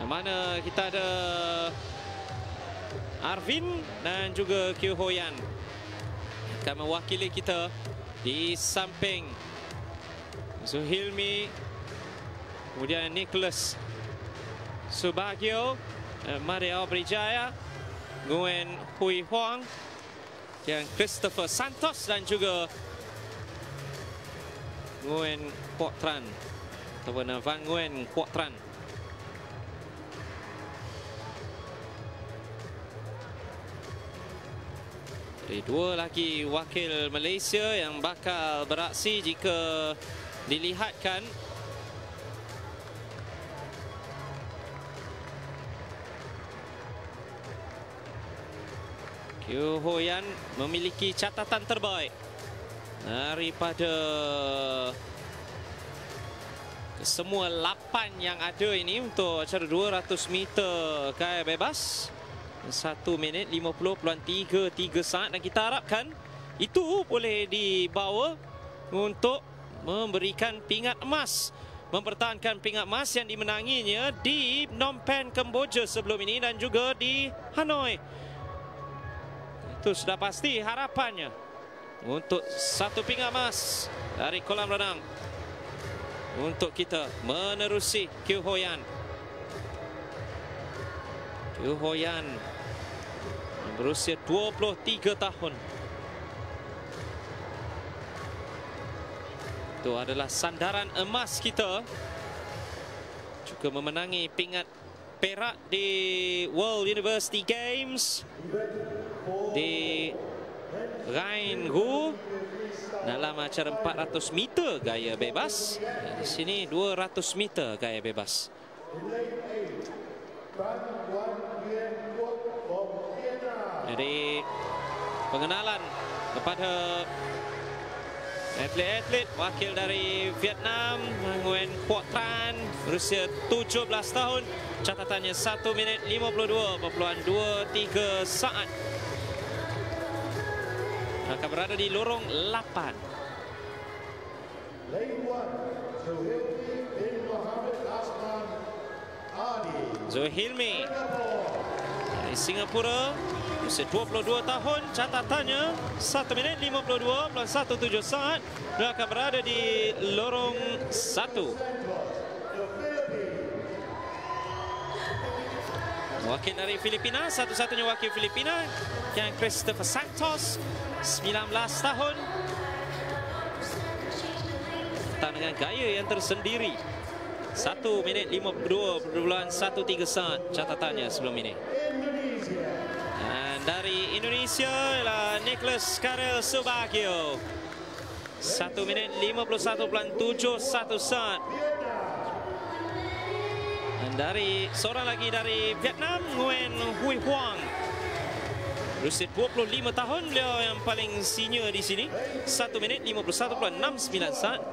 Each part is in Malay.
mana kita ada Arvin dan juga Kyu Hoyan akan mewakili kita di samping Zulhilmi, kemudian Nicholas Subagio, Maria Brijaya, Nguyen Hui Huang, dan Christopher Santos dan juga Nguyen Quoc Tran ataupun Van Nguyen Quoc Tran. Jadi dua lagi wakil Malaysia yang bakal beraksi jika dilihatkan. Kyu Hoyan memiliki catatan terbaik daripada semua 8 yang ada ini untuk acara 200 meter gaya bebas. 1 minit 50.33 saat, dan kita harapkan itu boleh dibawa untuk memberikan pingat emas, mempertahankan pingat emas yang dimenanginya di Phnom Penh, Kemboja sebelum ini dan juga di Hanoi. Itu sudah pasti harapannya untuk 1 pingat emas dari kolam renang untuk kita menerusi Kyu Hoyan. Kyu Hoyan berusia 23 tahun. Itu adalah sandaran emas kita. Juga memenangi pingat perak di World University Games di Rhine-Gu dalam acara 400 meter gaya bebas. Di sini 200 meter gaya bebas. Jadi pengenalan kepada atlet-atlet wakil dari Vietnam, Nguyen Quoc Tran, berusia 17 tahun, catatannya 1 minit 52.23 saat. Akan berada di lorong 8. Zulhilmi dari Singapura, usia 22 tahun, catatannya 1 minit 52.17 saat. Dia akan berada di lorong 1. Wakil dari Filipina, satu-satunya wakil Filipina, yang Christopher Santos, 19 tahun. Datang dengan gaya yang tersendiri. 1 minit 52.13 saat catatannya sebelum ini. Dan dari Indonesia ialah Nicholas Karel Subagio, 1 minit 51.71 saat. Dan dari seorang lagi dari Vietnam, Nguyen Hui Huang, berusia 25 tahun, beliau yang paling senior di sini, 1 minit 51.69 saat.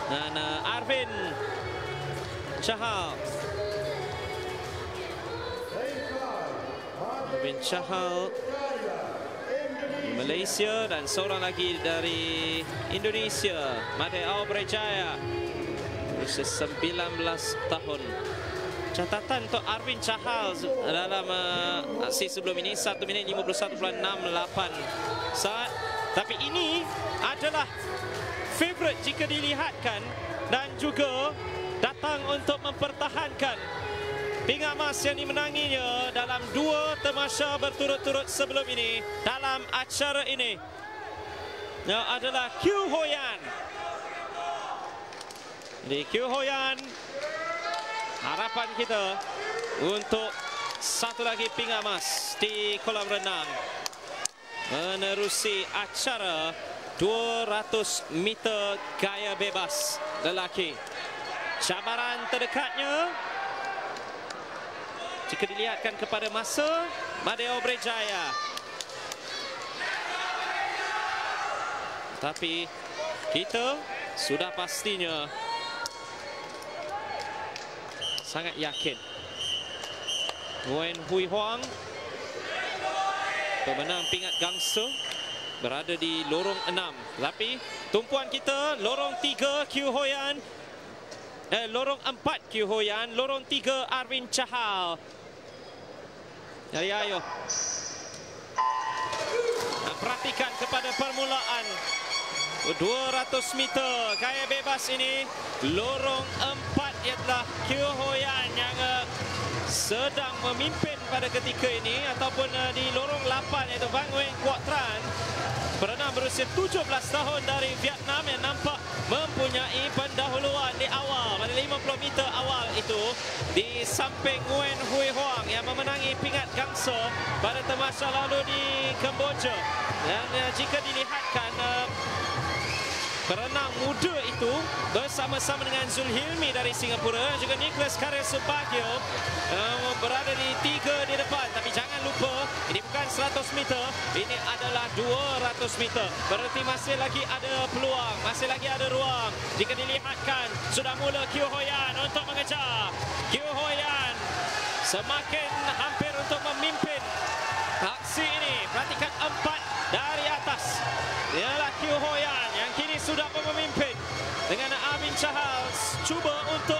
Dan Arvin Chahal, Malaysia, dan seorang lagi dari Indonesia, Maria Brijaya, berusia 19 tahun. Catatan untuk Arvin Chahal dalam aksi sebelum ini 1 minit 51.68 saat. Tapi ini adalah favourite jika dilihatkan dan juga datang untuk mempertahankan pingat emas yang dimenanginya dalam 2 tamasya berturut-turut sebelum ini dalam acara ini. Yang adalah Kyu Hoyan. Jadi Kyu Hoyan, harapan kita untuk satu lagi pingat emas di kolam renang menerusi acara 200 meter gaya bebas lelaki. Cabaran terdekatnya jika dilihatkan kepada masa, Maria Brijaya. Tapi kita sudah pastinya sangat yakin Nguyen Hui Huang, pemenang pingat gangsa, berada di lorong 6. Tapi tumpuan kita lorong 3, Kyu Hoyan lorong 4 Kiu Hoyan, lorong 3 Arvin Chahal. Ayo. Perhatikan kepada permulaan 200 meter gaya bebas ini. Lorong 4 ialah Kiu Hoyan yang sedang memimpin pada ketika ini, ataupun di lorong 8 iaitu Van Nguyen Quoc Tran, perenang berusia 17 tahun dari Vietnam yang nampak mempunyai pendahuluan di awal pada 50 meter awal itu di samping Nguyen Hui Hoang yang memenangi pingat gangsa pada temasa lalu di Kemboja. Dan jika dilihatkan perenang muda itu bersama-sama dengan Zulhilmi dari Singapura dan juga Nicholas Karel Subagio berada di 3 di depan. Tapi jangan lupa, ini bukan 100 meter, ini adalah 200 meter. Berarti masih lagi ada peluang, masih lagi ada ruang. Jika dilihatkan, sudah mula Kiu Hoyan untuk mengejar. Kiu Hoyan semakin hampir untuk memimpin aksi ini. Perhatikan 4 dari atas. Ialah Kiu Hoyan yang kini sudah memimpin dengan Arvin Chahal cuba untuk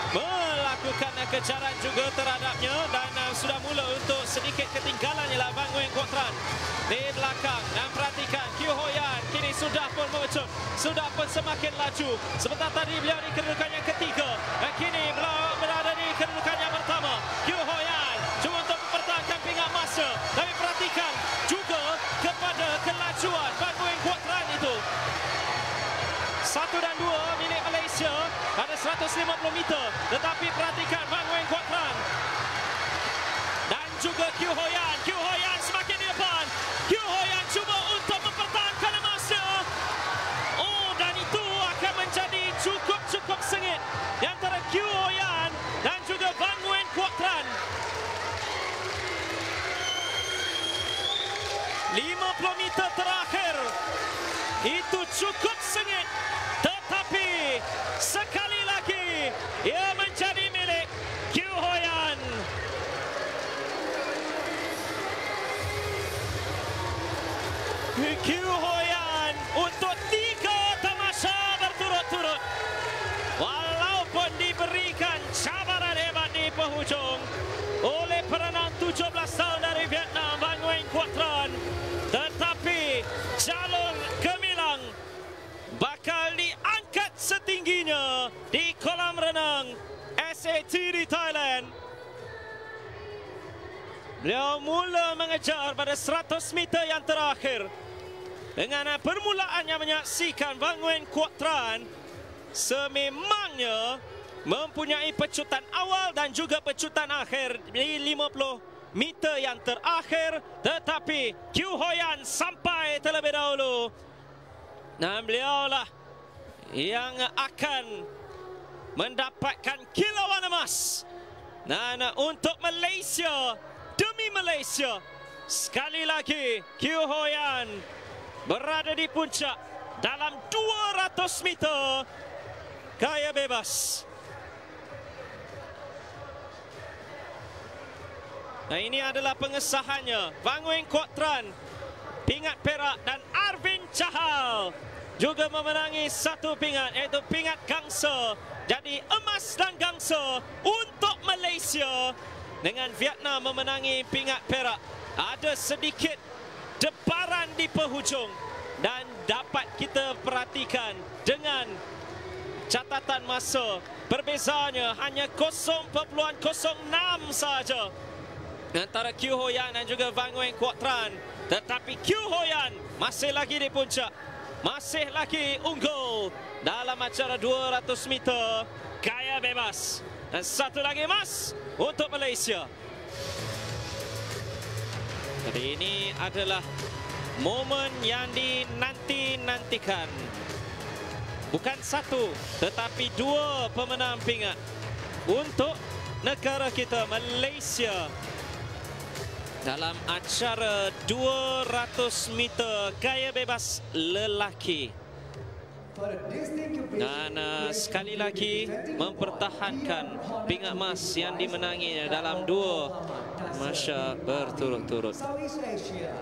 melakukan kejaran juga terhadapnya, dan sudah mula untuk sedikit ketinggalan ialah Van Nguyen Quoc Tran di belakang. Dan perhatikan Kiu Hoyan kini sudah pun mengecut, sudah pun semakin laju. Sebentar tadi beliau di kedudukan yang ketiga dan kini beliau berada di kedudukan yang pertama. Kiu Hoyan cuba untuk mempertahankan pingat masa, tapi perhatikan juga kepada kelajuan Van Nguyen Quoc Tran itu. 1 dan 2 milik Malaysia pada 150 meter. Tetapi perhatikan Van Nguyen Quoc Tran dan juga Kiu Hoyan. Kiu Hoyan semakin di depan. Kiu Hoyan cuba untuk mempertahankan masa. Oh, dan itu akan menjadi cukup sengit di antara Kiu Hoyan dan juga Van Nguyen Quoc Tran. 50 meter terakhir itu cukup sengit, tetapi sekali lagi ia menjadi milik Kiu Hoyan. Kiu Hoyan untuk 3 tamasya berturut-turut, walaupun diberikan cabaran hebat di penghujung oleh perenang 17 tahun dari Vietnam Van Nguyen Quoc Tran, tetapi jalur gemilang bakal diangkat setingginya di kolam renang SAT di Thailand. Beliau mula mengejar pada 100 meter yang terakhir dengan permulaannya menyaksikan Van Nguyen Quoc Tran sememangnya mempunyai pecutan awal dan juga pecutan akhir di 50 meter yang terakhir, tetapi Kiu Hoyan sampai terlebih dahulu. Dan beliaulah yang akan mendapatkan kilauan emas. Dan untuk Malaysia, demi Malaysia, sekali lagi Kiu Hoyan berada di puncak dalam 200 meter gaya bebas. Nah, ini adalah pengesahannya. Van Nguyen Quoc Tran, pingat perak, dan Arvin Chahal juga memenangi 1 pingat, iaitu pingat gangsa. Jadi emas dan gangsa untuk Malaysia, dengan Vietnam memenangi pingat perak. Ada sedikit debaran di penghujung dan dapat kita perhatikan dengan catatan masa. Perbezaannya hanya 0.06 saja antara Kiu Hoyan dan juga Van Nguyen Quoc Tran. Tetapi Kiu Hoyan masih lagi di puncak, masih lagi unggul dalam acara 200 meter gaya bebas. Dan 1 lagi emas untuk Malaysia. Jadi ini adalah momen yang dinanti-nantikan. Bukan 1, tetapi 2 pemenang pingat untuk negara kita Malaysia dalam acara 200 meter gaya bebas lelaki. Dan sekali lagi mempertahankan pingat emas yang dimenanginya dalam 2 masa berturut-turut. Southeast Asia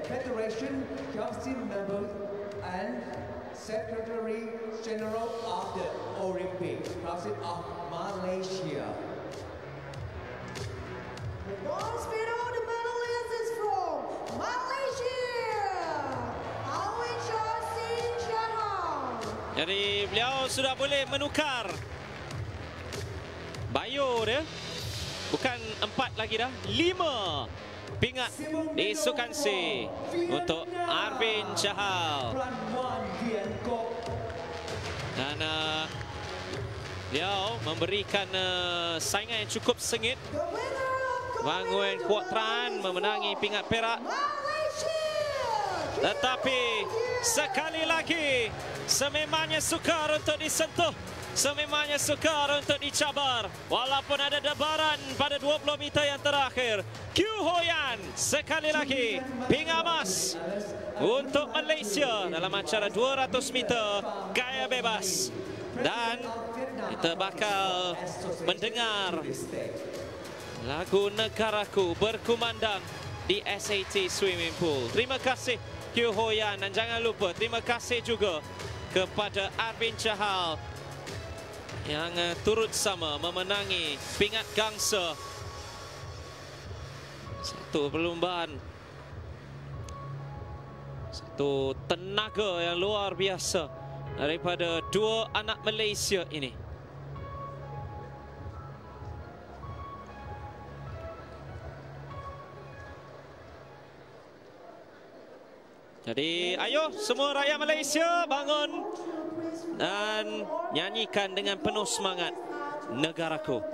Federation Council member and Secretary General of the Olympics. Joustin of Malaysia. The bronze medal, the medalist is from Malaysia, Alwin Joustin Chahal. Jadi beliau sudah boleh menukar bio dia. Bukan 4 lagi dah, 5 pingat di sukan C untuk Arvin Chahal. Dan beliau memberikan saingan yang cukup sengit. Bangun Kuatran memenangi pingat perak. Tetapi sekali lagi sememangnya sukar untuk disentuh. Sememangnya sukar untuk dicabar. Walaupun ada debaran pada 20 meter yang terakhir. Q Hoyan sekali lagi pingat emas untuk Malaysia dalam acara 200 meter gaya bebas. Dan kita bakal mendengar lagu Negaraku berkumandang di SAT Swimming Pool. Terima kasih Q Hoyan dan jangan lupa terima kasih juga kepada Arvin Chahal yang turut sama memenangi pingat gangsa. Satu perlumbaan, satu tenaga yang luar biasa daripada dua anak Malaysia ini. Jadi ayo semua rakyat Malaysia bangun dan nyanyikan dengan penuh semangat Negaraku.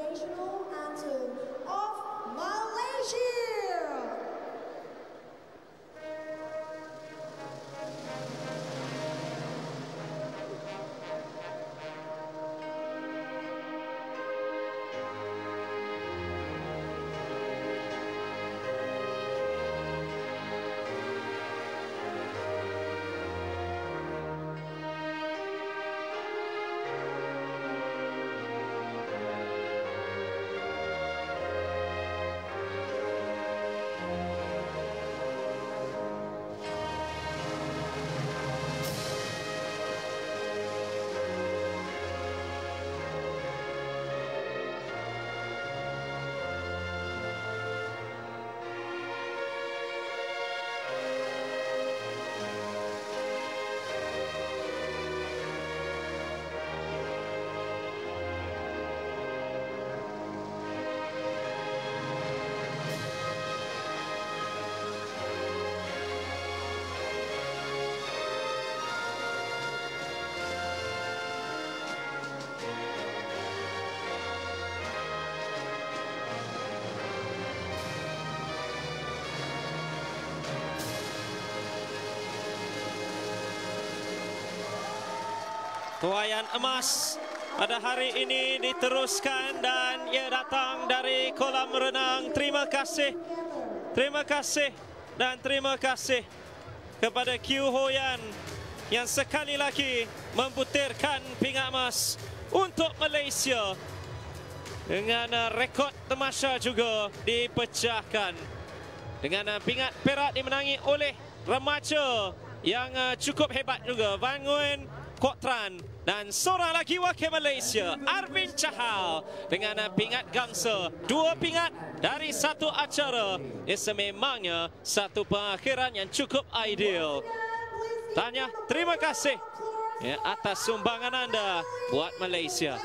Tuaian emas pada hari ini diteruskan dan ia datang dari kolam renang. Terima kasih dan terima kasih kepada Q Hoyan yang sekali lagi membutirkan pingat emas untuk Malaysia. Dengan rekod tamasya juga dipecahkan. Dengan pingat perak dimenangi oleh remaja yang cukup hebat juga, Van Nguyen Kuatran, dan seorang lagi wakil Malaysia Arvin Chahal dengan pingat gangsa. 2 pingat dari satu acara. Ia sememangnya satu pengakhiran yang cukup ideal. Tanya terima kasih atas sumbangan anda buat Malaysia.